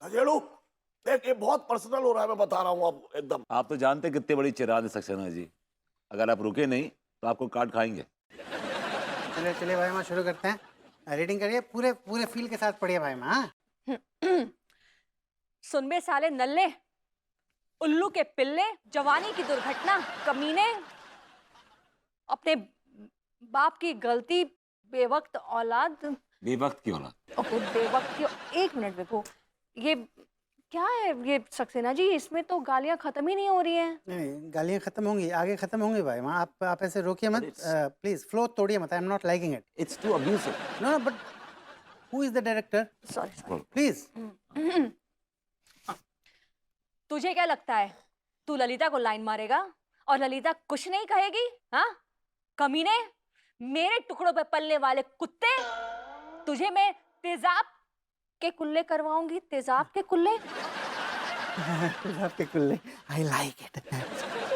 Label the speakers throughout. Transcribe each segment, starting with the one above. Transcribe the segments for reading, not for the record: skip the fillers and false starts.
Speaker 1: खजेड़ू देख, ये बहुत पर्सनल हो रहा है, मैं बता रहा हूँ अब एकदम।
Speaker 2: आप तो जानते कितने बड़ी चिराग है सक्सेना जी, अगर आप रुके नहीं तो आपको काट खाएंगे।
Speaker 3: चलिए चलिए भाई माँ, शुरू करते हैं। रीडिंग करिए, पूरे पूरे फील के साथ पढ़िए भाई माँ।
Speaker 4: सुन बे साले नल्ले, उल्लू के पिल्ले, जवानी की दुर्घटना, कमीने, अपने बाप की गलती, बेवक्त औलाद।
Speaker 2: बेवक्त की औलाद?
Speaker 4: ओके बेवक्त की। एक मिनट विभू, ये क्या है ये सक्सेना जी, इसमें तो गालियां खत्म ही नहीं हो रही हैं।
Speaker 3: नहीं, गालियाँ खत्म होंगी, आगे खत्म होंगी भाई माँ। आप ऐसे रोकिए मत, प्लीज फ्लो तोड़िए मत। I am not liking it.
Speaker 2: It's too abusive.
Speaker 3: No but who is the director?
Speaker 4: Sorry.
Speaker 3: Please.
Speaker 4: तुझे क्या लगता है तू ललिता को लाइन मारेगा और ललिता कुछ नहीं कहेगी? हाँ कमीने, मेरे टुकड़ों पे पलने वाले कुत्ते, तुझे मैं तेजाब के कुल्ले करवाऊंगी, तेजाब के कुल्ले।
Speaker 3: तेजाब के कुल्ले, I like it.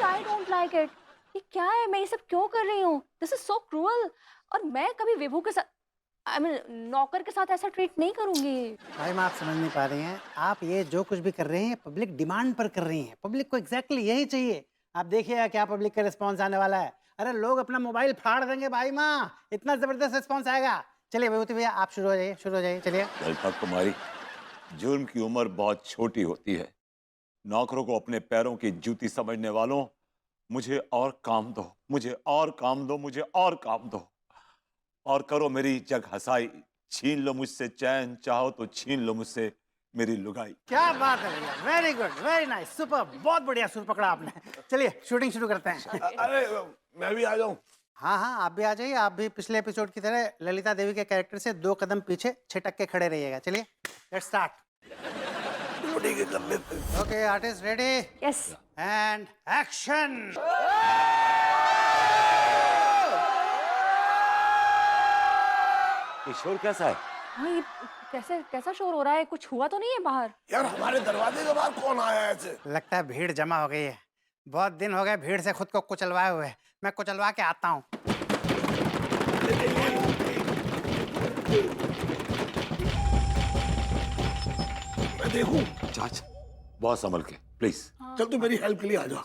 Speaker 4: I don't like it. ये क्या है, मैं ये सब क्यों कर रही हूँ? This is so cruel. और मैं कभी विभू के साथ, आई मीन नौकर के साथ ऐसा ट्रीट नहीं करूंगी।
Speaker 3: भाई माँ, आप समझ नहीं पा रही हैं। आप ये जो कुछ भी कर रही हैं पब्लिक डिमांड पर कर रही हैं। पब्लिक को एग्जैक्टली यही चाहिए। आप देखिएगा क्या पब्लिक का रिस्पॉन्स आने वाला है। अरे लोग अपना मोबाइल फाड़ देंगे भाई माँ, इतना जबरदस्त रिस्पॉन्स आएगा। चलिए विभूति भैया, आप शुरू हो जाइए, शुरू हो जाइए, चलिए।
Speaker 2: ललिता कुमारी, जुर्म की उम्र बहुत छोटी होती है। नौकरों को अपने पैरों की जूती समझने वालों, मुझे और काम दो, मुझे और काम दो, मुझे और काम दो, और करो मेरी जग हसाई। छीन लो मुझसे चैन, चाहो तो छीन लो मुझसे मेरी लुगाई।
Speaker 3: क्या बात है भैया, very good, very nice, super, बहुत बढ़िया सुर पकड़ा आपने। चलिए शूटिंग शुरू करते हैं।
Speaker 1: अरे मैं भी आ जाऊं?
Speaker 3: हाँ हाँ, आप भी आ जाइए। आप भी पिछले एपिसोड की तरह ललिता देवी के कैरेक्टर से 2 कदम पीछे छिटक के खड़े रहिएगा। चलिए लेट्स स्टार्ट।
Speaker 1: ठीक है, कर लेते हैं।
Speaker 3: Okay artist ready
Speaker 4: yes.
Speaker 3: And action.
Speaker 2: ये शोर कैसा है?
Speaker 4: हाँ ये कैसा शोर हो रहा है? कुछ हुआ तो नहीं है बाहर?
Speaker 1: यार हमारे दरवाजे के बाहर कौन आया है ऐसे?
Speaker 3: लगता है भीड़ जमा हो गई है। बहुत दिन हो गए भीड़ से खुद को कुचलवाए हुए। मैं कुचलवा के आता हूँ।
Speaker 1: मैं देखूं?
Speaker 2: चाच, बहुत संभल के प्लीज।
Speaker 1: चल तू मेरी हेल्प के लिए आ जा।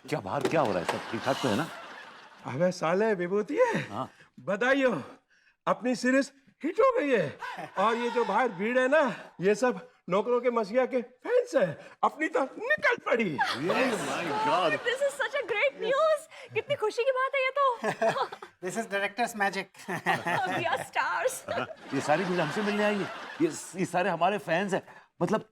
Speaker 2: क्या बाहर क्या हो रहा है? सब ठीक ठाक तो है ना?
Speaker 5: अबे साले विभूति है,
Speaker 2: हाँ।
Speaker 5: बधाई हो, अपनी सीरीज हिट हो गई है। और ये जो बाहर भीड़ है ना, ये सब नौकरों के मसीहा के फैंस है, अपनी तो निकल पड़ी।
Speaker 4: This is such a great news. कितनी खुशी की बात है ये तो।
Speaker 3: This is director's magic.
Speaker 4: We are stars.
Speaker 2: ये सारी भीड़ हमसे मिलने आई है। ये सारे हमारे फैंस हैं, मतलब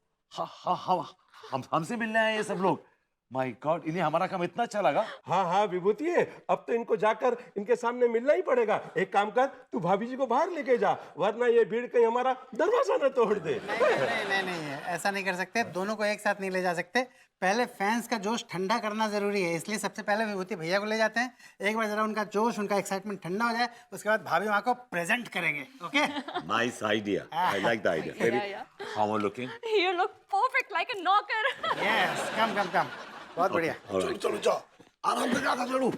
Speaker 2: हमसे मिलने आए ये सब लोग। माय गॉड, इन्हें हमारा काम इतना अच्छा लगा।
Speaker 5: हाँ हाँ विभूति है, अब तो इनको जाकर इनके सामने मिलना ही पड़ेगा। एक काम कर, तू भाभी जी को बाहर लेके जा, वरना ये भीड़ कहीं हमारा दरवाजा न तोड़ दे।
Speaker 3: नहीं, ऐसा नहीं कर सकते। दोनों को एक साथ नहीं ले जा सकते। पहले फैंस का जोश ठंडा करना जरूरी है, इसलिए सबसे पहले विभूति भैया को ले जाते हैं। एक बार जरा उनका जोश, उनका एक्साइटमेंट ठंडा हो जाए, उसके बाद भाभी माँ को प्रेजेंट करेंगे। Okay?
Speaker 2: Nice idea, I like the idea. How are looking?
Speaker 4: You look perfect like a knocker.
Speaker 3: Yes, come. बहुत बढ़िया।
Speaker 1: चलो जाओ, आराम से जा खजेड़ू।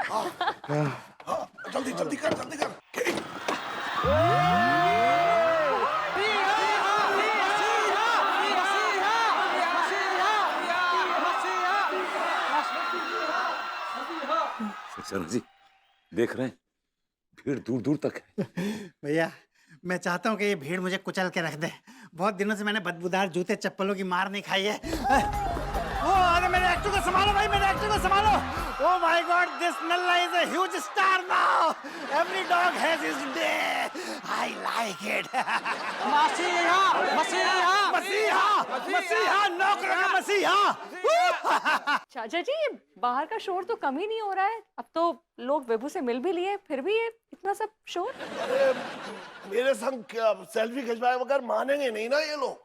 Speaker 1: हाँ, जल्दी कर।
Speaker 2: सक्सेना जी, देख रहे हैं भीड़ दूर दूर तक है।
Speaker 3: भैया मैं चाहता हूँ कि ये भीड़ मुझे कुचल के रख दे। बहुत दिनों से मैंने बदबूदार जूते चप्पलों की मार नहीं खाई है। अरे मेरे एक्टर को संभालो भाई, मेरे एक्टर को संभालो। ओह माय गॉड, दिस नल्ला is a huge star now. Every dog has his day. I like it. मसीहा, नौकरों का मसीहा।
Speaker 4: चाचा जी, बाहर का शोर तो कम ही नहीं हो रहा है। अब तो लोग विभू से मिल भी लिए, फिर भी ये इतना सब शोर।
Speaker 1: अरे मेरे संग क्या सेल्फी खिंचवाए बगैर मानेंगे नहीं ना ये लोग।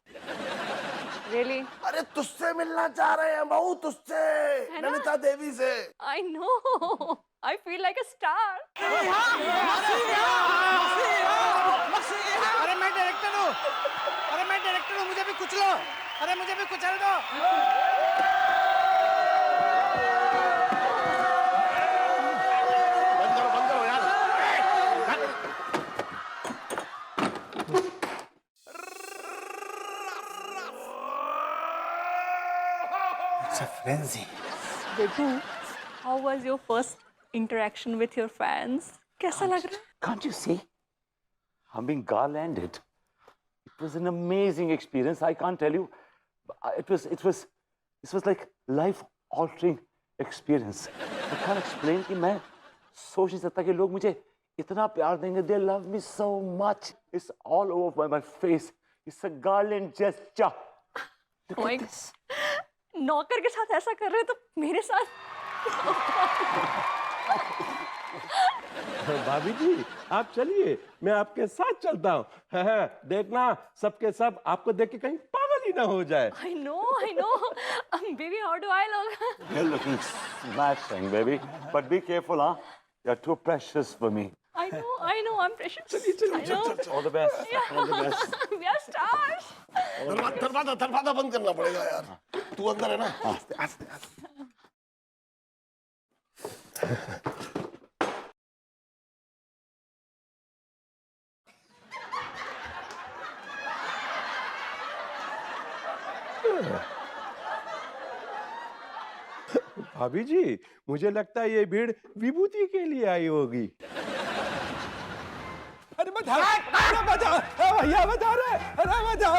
Speaker 4: Really?
Speaker 1: अरे तुझसे मिलना चाह रहे हैं बहू, तुझसे,
Speaker 4: है ना?
Speaker 1: ललिता देवी से।
Speaker 4: I know. I feel like a star.
Speaker 3: अरे मैं डायरेक्टर हूँ, अरे मैं डायरेक्टर हूँ, मुझे भी कुचलो, अरे मुझे भी कुचल दो।
Speaker 1: बंद करो यार।
Speaker 3: It's a frenzy.
Speaker 4: Bitu, how was your first interaction with your fans? कैसा लग रहा है?
Speaker 2: Can't you see? I'm being garlanded. It was an amazing experience. I can't tell you. It was like life-altering experience. I can't explain कि मैं सोच नहीं सकता कि लोग मुझे इतना प्यार देंगे. They love me so much. It's all over my face. It's a garland gesture.
Speaker 4: Oh my God. नौकर के साथ ऐसा कर रहे हो तो मेरे साथ
Speaker 5: भाभी जी आप चलिए, मैं आपके साथ चलता हूँ। देखना सबके सब आपको देख के कहीं पागल ही ना हो जाए।
Speaker 4: I know. Baby, how do I look?
Speaker 2: You're looking smashing, baby. But be careful, huh? You're too precious for me.
Speaker 4: I know, I'm precious. I know.
Speaker 2: All the best. All the best.
Speaker 4: We are stars.
Speaker 1: दरवाजा बंद करना पड़ेगा यार। तू अंदर है ना? आस्ते आस्ते आस्ते।
Speaker 5: भाभी जी मुझे लगता है ये भीड़ विभूति के लिए आई होगी। अरे बता, अरे बता, भैया बता रहे, अरे बता।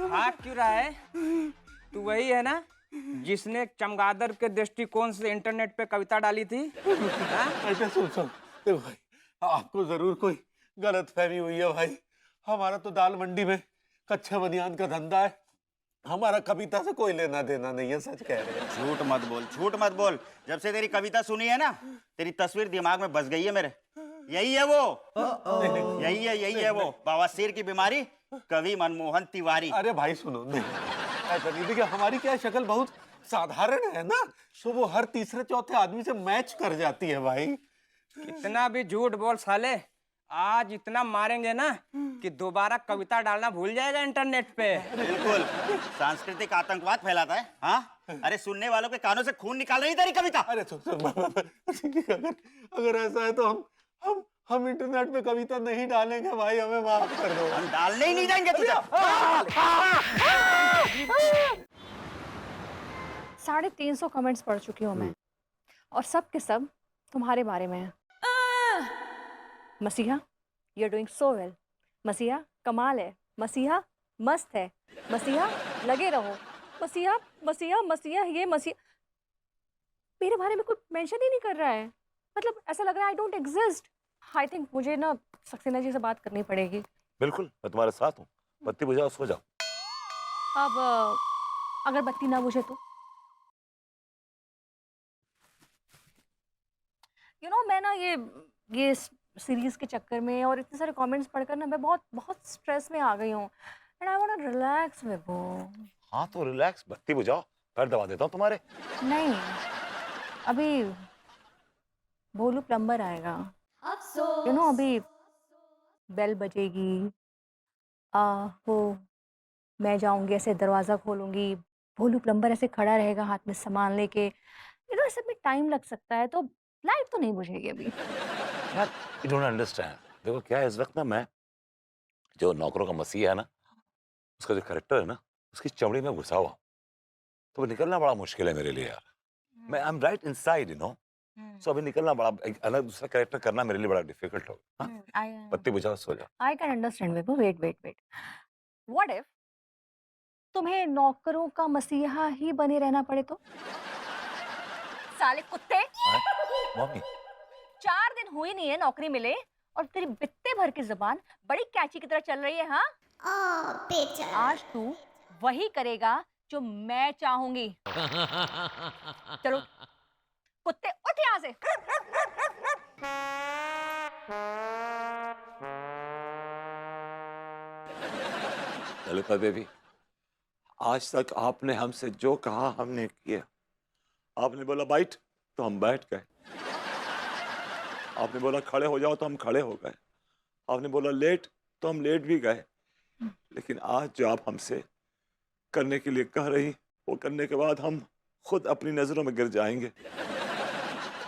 Speaker 6: भाग क्यों रहा है? तू वही है ना जिसने चमगादड़ के दृष्टिकोण से इंटरनेट पे कविता डाली थी?
Speaker 1: ऐसे सुन देखो भाई, आपको जरूर कोई गलतफहमी हुई है भाई। हमारा तो दाल मंडी में कच्चे बनियान का धंधा है, हमारा कविता से कोई लेना देना नहीं है। सच कह रहे हैं।
Speaker 7: झूठ मत बोल, झूठ मत बोल। जब से तेरी कविता सुनी है ना, तेरी तस्वीर दिमाग में बस गई है मेरे। यही है वो, यही है वो बवासीर की बीमारी, कवि मनमोहन तिवारी।
Speaker 1: अरे भाई सुनो, नहीं ऐसा नहीं। देखिए हमारी क्या शक्ल बहुत साधारण है ना, तो वो हर तीसरे चौथे आदमी से मैच कर जाती है भाई।
Speaker 6: इतना भी झूठ बोल साले, आज इतना मारेंगे ना कि दोबारा कविता डालना भूल जाएगा इंटरनेट पे।
Speaker 7: बिल्कुल सांस्कृतिक आतंकवाद फैलाता है। हाँ, अरे सुनने वालों के कानों से खून निकाल रही तेरी कविता।
Speaker 1: अरे अगर ऐसा है तो हम इंटरनेट पे कविता नहीं डालेंगे भाई, हमें माफ कर दो।
Speaker 7: हम डालने ही नहीं देंगे तुझे।
Speaker 4: 350 कमेंट्स पढ़ चुकी हूँ मैं, और सब के सब तुम्हारे बारे में है। मसीहा, you are doing so well. मसीहा कमाल है। मसीहा मस्त है। मसीहा लगे रहो। मसीहा मसीहा मसीहा ये मसीहा। मेरे बारे में कोई मेंशन ही नहीं कर रहा है। मतलब ऐसा लग रहा है I don't exist. I think मुझे ना सक्सेना जी से बात करनी पड़ेगी।
Speaker 2: बिल्कुल, मैं तुम्हारे साथ हूँ। बत्ती बुझाओ, सो जाओ।
Speaker 4: अब अगर बत्ती ना बुझे तो मैं ना ये सीरीज के चक्कर में और इतने सारे कमेंट्स पढ़कर ना मैं बहुत स्ट्रेस में आ गई हूँ। And I want to relax Vibhu.
Speaker 2: हाँ तो रिलैक्स, बत्ती बुझाओ, पैर दबा देता हूँ तुम्हारे।
Speaker 4: नहीं, अभी भोलू प्लम्बर आएगा। अभी बेल बजेगी, वो मैं जाऊंगी, ऐसे दरवाजा खोलूंगी, भोलू प्लम्बर ऐसे खड़ा रहेगा हाथ में सामान लेके। ऐसे में टाइम लग सकता है, तो लाइट तो नहीं बुझेगी अभी।
Speaker 2: यार यू डोंट अंडरस्टैंड। देखो क्या है, इस वक्त ना मैं जो नौकरों का मसीहा है ना, उसका जो कैरेक्टर है ना, उसकी चमड़ी में घुसा हुआ, तो वो निकलना बड़ा मुश्किल है मेरे लिए यार। मैं I am right inside, you know. So अभी निकलना बड़ा, एक अलग दूसरा कैरेक्टर करना मेरे लिए बड़ा डिफिकल्ट होगा। बत्ती बुझाओ, सो जाओ।
Speaker 4: I can understand Vibhu. Wait. What if तुम्हें नौकरों का मसीहा ही बने रहना पड़े तो? साले कुत्ते,
Speaker 2: मम्मी
Speaker 4: 4 दिन हुए नहीं है नौकरी मिले और तेरी बित्ते भर की जुबान बड़ी कैची की तरह चल रही है। हाँ, आज तू वही करेगा जो मैं चाहूंगी। चलो कुत्ते, उठ यहाँ से।
Speaker 2: ललिता देवी, आज तक आपने हमसे जो कहा हमने किया। आपने बोला बैठ तो हम बैठ गए, आपने बोला खड़े हो जाओ तो हम खड़े हो गए, आपने बोला लेट तो हम लेट भी गए। लेकिन आज जो आप हमसे करने के लिए कह रही, वो करने के बाद हम खुद अपनी नजरों में गिर जाएंगे।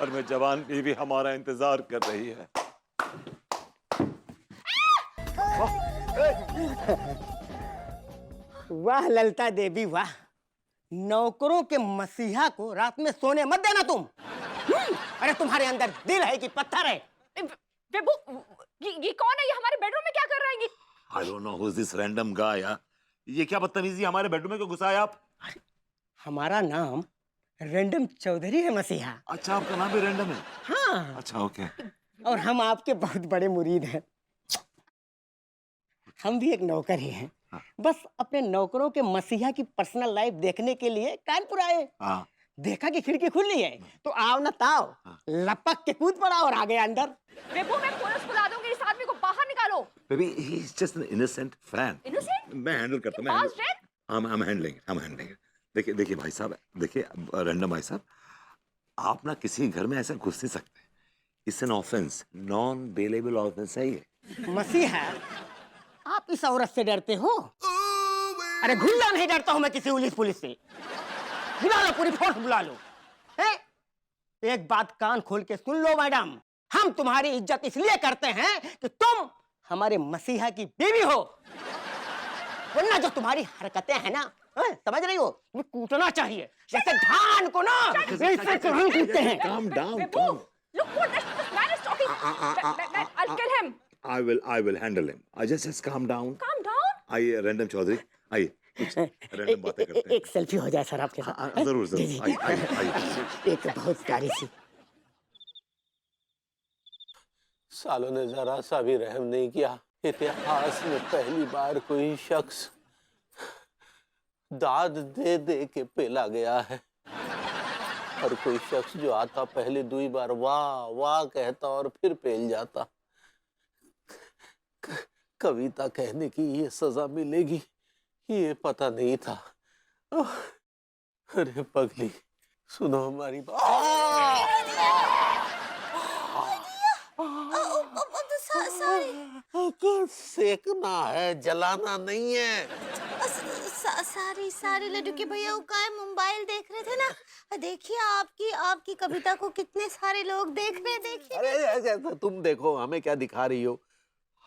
Speaker 2: और मैं जवान बीवी हमारा इंतजार कर रही है।
Speaker 8: वाह ललिता देवी वाह, नौकरों के मसीहा को रात में सोने मत देना तुम। अरे तुम्हारे अंदर दिल है कि पत्थर है?
Speaker 4: विभू, ये कौन है? ये हमारे बेडरूम में क्या कर रहा है?
Speaker 2: I don't know who's this random guy, यार। ये क्या बदतमीजी, हमारे बेडरूम में क्यों घुसा है आप?
Speaker 8: हमारा नाम रैंडम चौधरी है मसीहा।
Speaker 2: अच्छा, आपका नाम भी रैंडम है?
Speaker 8: हाँ।
Speaker 2: अच्छा, ओके।
Speaker 8: और हम आपके बहुत बड़े मुरीद हैं। हम भी एक नौकर ही हैं। बस अपने नौकरों के मसीहा की पर्सनल लाइफ देखने के लिए कानपुर आए।
Speaker 2: हाँ।
Speaker 8: देखा कि खिड़की खुली है तो आओ ना ताओ, लपक के कूद पड़ा और आ गया अंदर।
Speaker 4: विभू, मैं पुलिस बुला दूंगी, इस आदमी को बाहर निकालो।
Speaker 2: Baby, he's just an innocent fan.
Speaker 4: Innocent?
Speaker 2: मैं हैंडल करता हूँ।
Speaker 4: Past death?
Speaker 2: I'm handling it. देखिए भाई साहब, देखिए रैंडम भाई साहब, आप ना किसी घर में ऐसा घुस नहीं सकते। It's an offence, non bailable offence है ये।
Speaker 8: मसीहा, आप इस औरत से डरते हो? अरे घुल्ला नहीं डरता हूं मैं किसी पुलिस से। बुला लो, पूरी फोर्स बुला लो। एक बात कान खोल के सुन लो मैडम, हम तुम्हारी इज्जत इसलिए करते हैं कि तुम हमारे मसीहा की बीवी हो, वरना जो तुम्हारी हरकतें हैं ना, समझ रही हो, तुम्हें कूटना चाहिए जैसे धान को ना, ऐसे कहाँ कूटते हैं।
Speaker 2: Calm down,
Speaker 4: Vipu,
Speaker 2: calm.
Speaker 4: look what this man is talking. I'll kill him.
Speaker 2: I will handle him. Just calm down.
Speaker 4: Calm down.
Speaker 2: आइए रैंडम चौधरी, आइए कुछ रैंडम बातें करते हैं।
Speaker 8: एक सेल्फी हो जाए सर आपके साथ।
Speaker 2: जरूर
Speaker 8: जी, जी।
Speaker 2: जरूर, आइए।
Speaker 8: एक बहुत प्यारी सी।
Speaker 1: सालों ने जरा सा भी रहम नहीं किया। इतिहास में पहली बार कोई शख्स दाद दे दे के पेला गया है, और कोई शख्स जो आता पहले 2 बार वाह वाह कहता और फिर पेल जाता। कविता कहने की ये सजा मिलेगी ये पता नहीं था। अरे पगली, सुनो हमारी बात। सेकना है, जलाना नहीं है।
Speaker 9: सारी लड्डू के भैया का मोबाइल देख रहे थे ना, देखिए आपकी कविता को कितने सारे लोग देख रहे हैं। देखिए।
Speaker 1: अरे ऐसा तुम देखो, हमें क्या दिखा रही हो?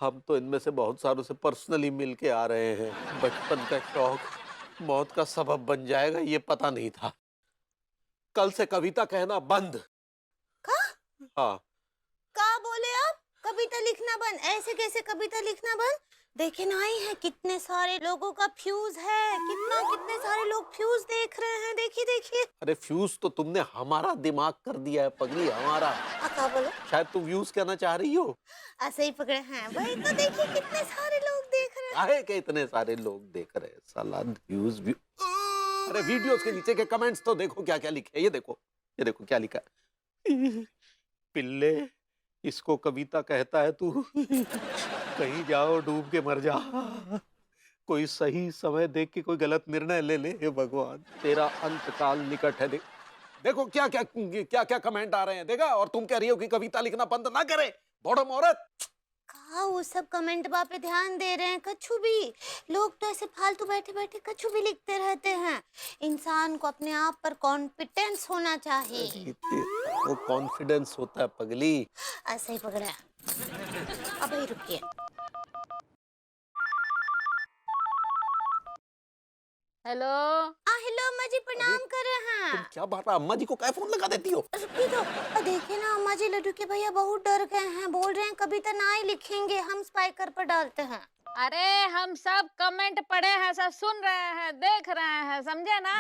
Speaker 1: हम तो इनमें से बहुत सारों से पर्सनली मिल के आ रहे हैं। बचपन का शौक मौत का सबब बन जाएगा ये पता नहीं था। कल से कविता कहना बंद। हाँ।
Speaker 9: क्या बोले आप? कविता लिखना बंद? ऐसे कैसे कविता लिखना बंद? देखे ना ही है कितने सारे लोगों का फ्यूज है, कितने सारे लोग फ्यूज देख रहे हैं। देखिए।
Speaker 1: अरे फ्यूज तो तुमने हमारा दिमाग कर दिया है पगली, हमारा।
Speaker 9: क्या बोलो?
Speaker 1: शायद तुम व्यूज कहना चाह रही हो।
Speaker 9: ऐसे ही पकड़े हैं भाई, तो देखिए कितने सारे लोग देख रहे हैं।
Speaker 1: काहे के इतने सारे लोग देख रहे हैं? साला व्यूज भी। अरे वीडियोस के नीचे के कमेंट्स तो देखो क्या क्या लिखे। ये देखो क्या लिखा है। पिल्ले, इसको कविता कहता है तू, कहीं जाओ डूब के मर जा। कोई सही समय देख के कोई गलत निर्णय ले ले। हे भगवान, तेरा अंतकाल निकट है। देखो क्या क्या कमेंट आ रहे हैं, देखा? और तुम कह रही हो कि कविता लिखना बंद ना करे। बॉडम औरत,
Speaker 9: वो सब कमेंट पे ध्यान दे रहे हैं। कछु भी लोग तो ऐसे फालतू बैठे कछु भी लिखते रहते हैं। इंसान को अपने आप पर कॉन्फिडेंस होना चाहिए।
Speaker 1: वो कॉन्फिडेंस होता है पगली।
Speaker 9: ऐसे ही पकड़ा। अब ही रुकिए।
Speaker 4: हेलो।
Speaker 9: हेलो अम्मा जी, प्रणाम कर रहे हैं।
Speaker 1: तुम क्या बात है? अम्मा जी को क्या फोन लगा देती हो?
Speaker 9: रुकिए तो। देखिए ना अम्मा जी, लड्डू के भैया बहुत डर गए हैं। बोल रहे हैं कविता ना ही लिखेंगे, हम स्पाइकर पर डालते हैं।
Speaker 10: अरे हम सब कमेंट पढ़े हैं, सब सुन रहे हैं, देख रहे हैं, समझे ना?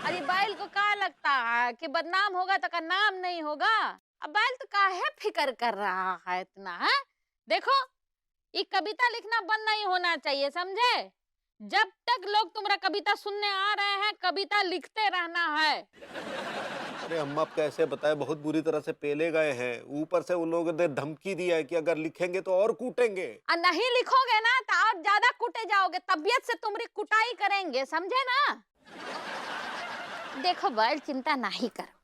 Speaker 10: अरे बैल को क्या लगता है कि बदनाम होगा तो का नाम नहीं होगा? अब बैल तो काहे फिक्र कर रहा है इतना, है? देखो, ये कविता लिखना बंद नहीं होना चाहिए, समझे? जब तक लोग तुम्हारा कविता सुनने आ रहे हैं, कविता लिखते रहना है।
Speaker 1: अरे अम्मा आप कैसे बताए, बहुत बुरी तरह से पेले गए हैं। ऊपर से उन लोगों ने धमकी दिया है कि अगर लिखेंगे तो और कूटेंगे।
Speaker 10: नहीं लिखोगे ना तो और ज्यादा कुटे जाओगे, तबीयत से तुम्हारी कुटाई करेंगे, समझे ना। देखो बैल, चिंता नहीं करो।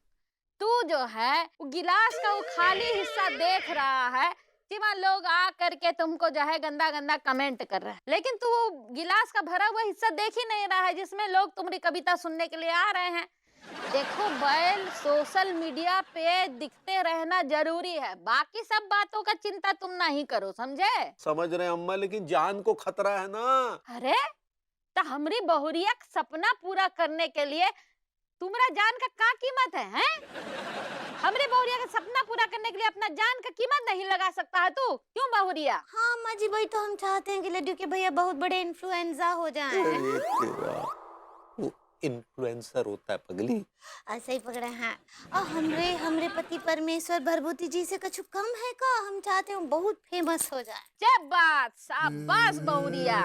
Speaker 10: तू जो है वो गिलास का वो खाली हिस्सा देख रहा है कि वहाँ लोग आ करके तुमको जो है गंदा गंदा कमेंट कर रहे हैं, लेकिन तू वो गिलास का भरा हुआ हिस्सा देख ही नहीं रहा है जिसमें लोग तुम्हारी कविता सुनने के लिए आ रहे हैं। देखो बैल, सोशल मीडिया पे दिखते रहना जरूरी है, बाकी सब बातों का चिंता तुम नहीं करो, समझे।
Speaker 1: समझ रहे हैं अम्मा, लेकिन जान को खतरा है ना।
Speaker 10: अरे तो हमारी बहुरिया का सपना पूरा करने के लिए तुम्हारा जान का क्या कीमत है? हमारी बहुरिया का सपना पूरा करने के लिए अपना जान का कीमत नहीं लगा सकता है तू? क्यों बहुरिया?
Speaker 9: हाँ अम्मा जी, वही तो हम चाहते हैं कि लड्डू के भैया बहुत बड़े इन्फ्लुएंजा हो जाएं।
Speaker 1: अरे तेरा, वो इन्फ्लुएंसर होता है पगली।
Speaker 9: ऐसा ही पकड़े हैं। और हमरे पति परमेश्वर भरभूति जी से कछु कम है का? हम चाहते हैं बहुत फेमस हो जाए।
Speaker 10: जब बात, शाबाश बहुरिया।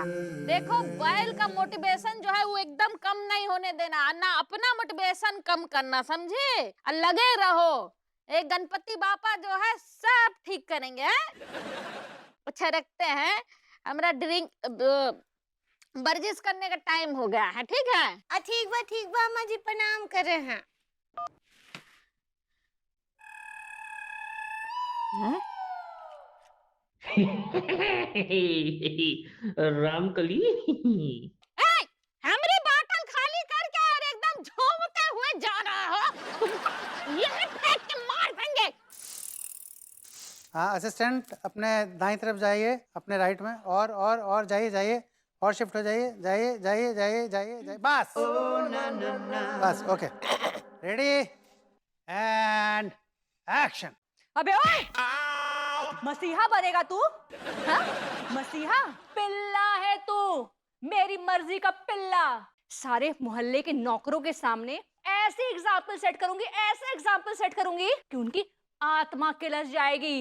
Speaker 10: देखो बैल का मोटिवेशन जो है वो एकदम कम नहीं होने देना, ना अपना मोटिवेशन कम करना, समझे। और लगे रहो, एक गणपति बापा जो है सब ठीक करेंगे। अच्छा रखते हैं, हमारा ड्रिंक वर्जिश करने का टाइम हो गया है, ठीक है।
Speaker 9: ठीक बा अम्मा जी, प्रणाम कर रहे हैं।
Speaker 11: रामकली।
Speaker 10: हमारी बोतल खाली करके और एकदम झूमते हुए जा रहा हो, ये फेंक के मार देंगे।
Speaker 3: हाँ असिस्टेंट, अपने दाईं तरफ जाइए, अपने राइट में, और जाइए, और शिफ्ट हो जाइए, बस बस, ओके, रेडी एंड एक्शन।
Speaker 4: अबे ओए, मसीहा बनेगा तू? हाँ? मसीहा? पिल्ला है तू, मेरी मर्जी का पिल्ला। सारे मोहल्ले के नौकरों के सामने ऐसे एग्जाम्पल सेट करूंगी कि उनकी आत्मा किलस जाएगी।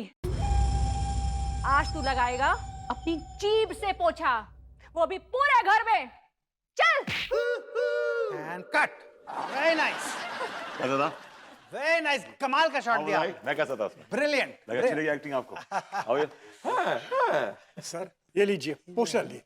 Speaker 4: आज तू लगाएगा अपनी जीभ से पोछा, वो भी पूरे घर में। चल।
Speaker 3: And cut. वेरी नाइस,
Speaker 2: कैसा था?
Speaker 3: वेरी नाइस, कमाल का शॉट दिया।
Speaker 2: मैं कैसा था उसमें?
Speaker 3: ब्रिलियंट।
Speaker 2: लगा अच्छी लगी एक्टिंग आपको? How are you?
Speaker 5: सर ये लीजिए, पोस्टर ली।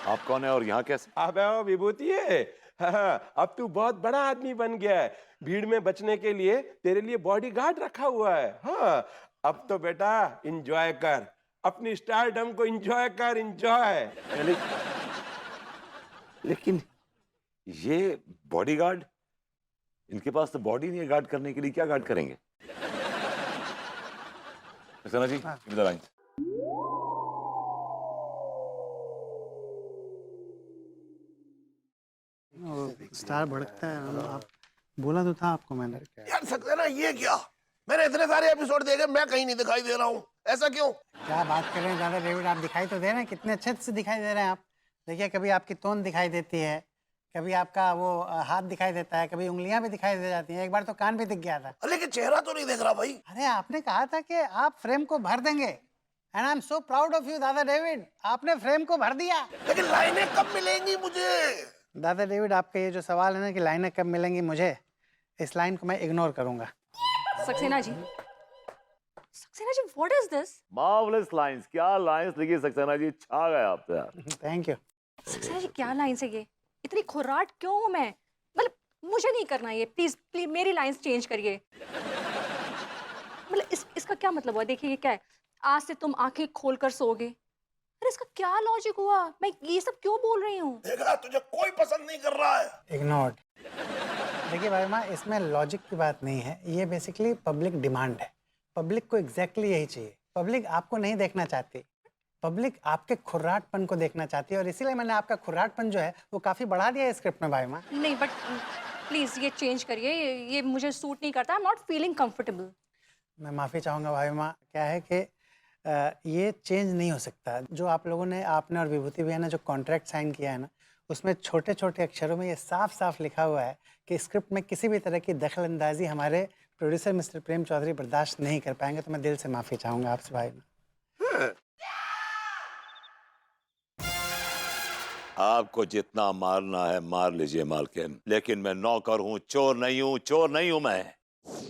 Speaker 2: आप कौन है और यहाँ कैसे?
Speaker 5: अबे ओ विभूति है। हाँ, अब तू बहुत बड़ा आदमी बन गया है। भीड़ में बचने के लिए तेरे लिए बॉडीगार्ड रखा हुआ है। हाँ, अब तो बेटा एंजॉय कर, अपनी स्टारडम को एंजॉय कर, एंजॉय।
Speaker 2: लेकिन ये बॉडीगार्ड, इनके पास तो बॉडी नहीं है गार्ड करने के लिए, क्या गार्ड करेंगे? सक्सेना जी, इधर आइए।
Speaker 3: स्टार भड़कता है, आप बोला तो था आपको मैंने।
Speaker 12: यार सक्सेना ये क्या, मैंने इतने सारे एपिसोड देखे, मैं कहीं नहीं दिखाई दे रहा हूँ, ऐसा क्यों?
Speaker 3: क्या बात कर रहे हैं दादा डेविड, आप दिखाई तो दे रहे हैं, कितने अच्छे से दिखाई दे रहे हैं आप। देखिए, कभी आपकी टोन दिखाई देती है, कभी आपका वो हाथ दिखाई देता है, कभी उंगलियां भी दिखाई दे जाती हैं, एक बार तो कान भी दिख गया था।
Speaker 12: लेकिन चेहरा तो नहीं देख रहा भाई।
Speaker 3: अरे आपने कहा था कि आप फ्रेम को भर देंगे, and I am so proud of you दादा डेविड, आपने फ्रेम को भर दिया।
Speaker 12: लेकिन लाइनें कब मिलेंगी मुझे?
Speaker 3: दादा डेविड, आपका ये जो सवाल है ना कि लाइनें कब मिलेंगी मुझे, इस लाइन को मैं इग्नोर करूंगा।
Speaker 4: Saxena ji, what is this?
Speaker 2: Marvellous lines, क्या लाइंस लिखी सक्सेना जी, छा गए आप तो यार।
Speaker 3: Thank you.
Speaker 4: सक्सेना जी, क्या लाइन है ये? इतनी खुर्राट क्यों हूं मैं? मतलब मुझे नहीं करना ये, प्लीज प्लीज मेरी लाइंस चेंज करिए। मतलब इसका क्या मतलब हुआ? देखिए ये क्या है, आज से तुम आंखें खोलकर सोओगे। अरे इसका क्या लॉजिक हुआ? मैं ये सब क्यों बोल रही हूँ?
Speaker 12: देखा, तुझे कोई पसंद नहीं कर रहा है।
Speaker 3: इग्नोर्ड। देखिए भाई माँ, इसमें लॉजिक की बात नहीं है, ये बेसिकली पब्लिक डिमांड है। पब्लिक को एग्जैक्टली यही चाहिए। पब्लिक आपको नहीं देखना चाहती, पब्लिक आपके खुर्राटपन को देखना चाहती है, और इसीलिए मैंने आपका खुर्राटपन जो है वो काफी बढ़ा दिया है स्क्रिप्ट में भाई माँ।
Speaker 4: नहीं बट प्लीज ये चेंज करिए, ये मुझे सूट नहीं करता। आई एम नॉट फीलिंग कंफर्टेबल।
Speaker 3: मैं माफ़ी चाहूँगा भाई माँ। क्या है कि ये चेंज नहीं हो सकता। जो आप लोगों ने, आपने और विभूति भैया ने जो कॉन्ट्रैक्ट साइन किया है ना, उसमें छोटे छोटे अक्षरों में ये साफ साफ लिखा हुआ है कि स्क्रिप्ट में किसी भी तरह की दखल अंदाजी हमारे प्रोड्यूसर मिस्टर प्रेम चौधरी बर्दाश्त नहीं कर पाएंगे। तो मैं दिल से माफ़ी चाहूँगा आपसे भाई माँ।
Speaker 2: आपको जितना मारना है मार लीजिए मालकिन, लेकिन मैं नौकर हूँ, चोर नहीं हूँ, चोर नहीं हूँ मैं।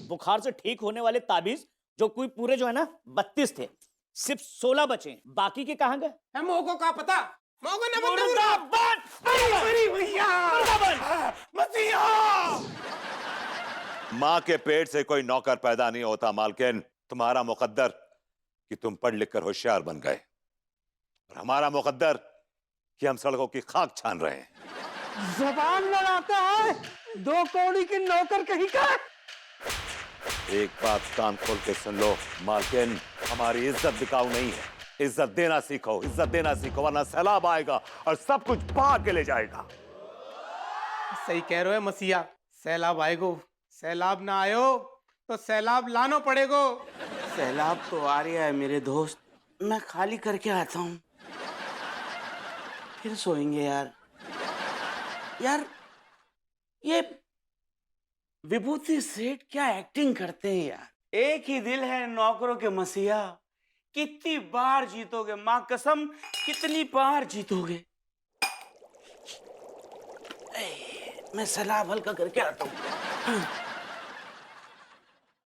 Speaker 13: बुखार से ठीक होने वाले ताबीज जो कोई पूरे जो है ना 32 थे, सिर्फ 16 बचे, बाकी के कहाँ गए?
Speaker 5: मोको का पता, मोको ना
Speaker 2: माँ के पेट से कोई नौकर पैदा नहीं होता मालकिन। तुम्हारा मुकद्दर कि तुम पढ़ लिख कर होशियार बन गए, और हमारा मुकद्दर कि हम सड़कों की खाक छान रहे हैं।
Speaker 8: जबान लड़ाता है, 2 कौड़ी की नौकर कहीं का।
Speaker 2: एक बात कान खोल के सुन लो मालकिन, हमारी इज्जत बिकाऊ नहीं है। इज्जत देना सीखो, इज्जत देना सीखो, वरना सैलाब आएगा और सब कुछ बहा के ले जाएगा।
Speaker 5: सही कह रहे हो मसीहा, सैलाब आएगो, सैलाब ना आयो तो सैलाब लानो पड़ेगो।
Speaker 6: सैलाब तो आ रहा है मेरे दोस्त, मैं खाली करके आता हूँ, फिर सोएंगे यार। यार ये विभूति सेठ क्या एक्टिंग करते हैं यार। एक ही दिल है नौकरों के मसीहा, कितनी बार जीतोगे माँ कसम, कितनी बार जीतोगे। मैं सलाब हल्का करके आता हूँ।